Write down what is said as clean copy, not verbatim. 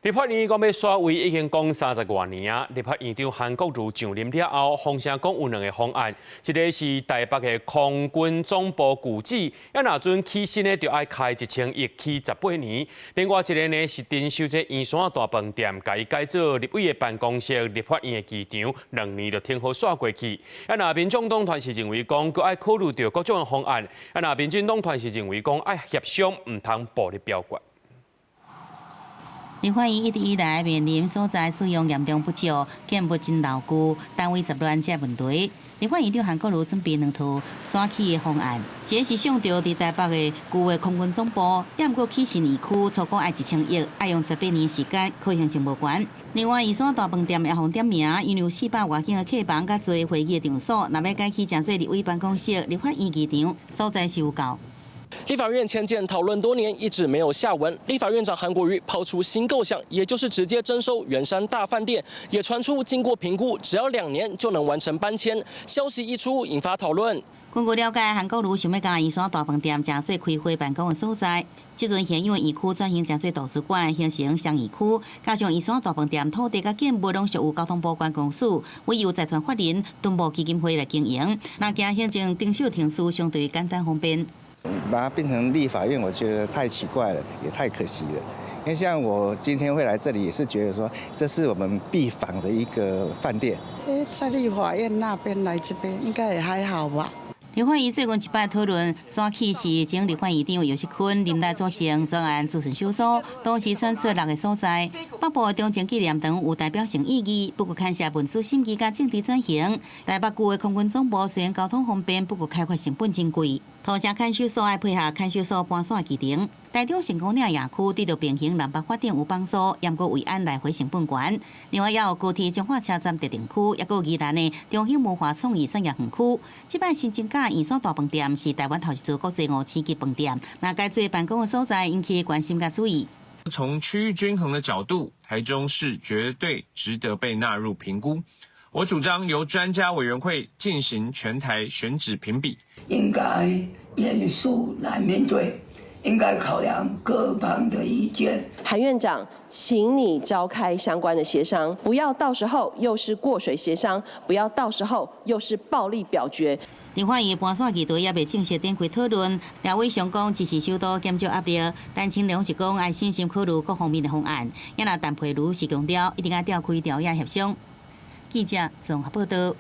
立法院讲要刷位已经讲30多年啊！立法院长韩国瑜上任了后，风声讲有2个方案，一个是台北的空军总部旧址，要若准起新的，就要开1000亿起18年；另外一个呢是征收这圆山大饭店，改做立委的办公室、立法院的机场，2年就挺好刷过去。要若民众党团是认为讲，佮爱考虑到各种的方案；要若民进党团是认为讲，爱协商，唔通暴力表决。 立法院一直以来面临所在使用严重不足、建物真牢固、单位杂乱这问题。立法院长韩国瑜准备2套选起的方案，一个是上调伫台北的旧的空军总部，也毋过起新园区，初估爱1000亿，爱用18年时间，可行性无悬。另外，圆山大饭店也互点名，因有400外间的客房，甲侪会议的场所，若要改起诚侪立委办公室、立法院机场，所在是有够。 立法院迁建讨论多年，一直没有下文。立法院长韩国瑜抛出新构想，也就是直接征收圆山大饭店，也传出经过评估，只要2年就能完成搬迁。消息一出，引发讨论。根据了解，韩国瑜想要将圆山大饭店诚侪开会办公的所在，即阵现有的园区转型诚侪图书馆，形成商业区，加上圆山大饭店土地甲建物拢属于交通部管公司，委由财团法人敦睦基金会来经营，那行行政丁秀庭书相对简单方便。 把它变成立法院，我觉得太奇怪了，也太可惜了。因为像我今天会来这里，也是觉得说，这是我们必访的一个饭店。在立法院那边来这边，应该也还好吧。 立法院最近一摆讨论选起是前立法院长游锡堃林内组成专案咨询小组，同时选出6个所在。北部的中正纪念堂有代表性意义，不过牵涉民主审议甲政治转型。台北旧的空军总部虽然交通方便，不过开发成本真贵。土城看守所爱配合看守所搬线机场。台中成功岭夜区对着平行南北发展有帮助，也过为安来回成本悬。另外，也有高铁彰化车站特定区，也有宜兰的中兴文化创意产业园区。这摆新增加圆山大饭店是台湾头一座国际5星级饭店，那该做办公的所在引起关心甲注意。从区域均衡的角度，台中市绝对值得被纳入评估。我主张由专家委员会进行全台选址评比，应该严肃来面对。 应该考量各方的意见。韩院长，请你召开相关的协商，不要到时候又是过水协商，不要到时候又是暴力表决。立法院搬线议题也未正式展开讨论，两位上讲支持首都减少压力，但清良是讲爱细心考虑各方面的方案。也那陈佩如是强调，一定要召开调解协商。记者综合报道。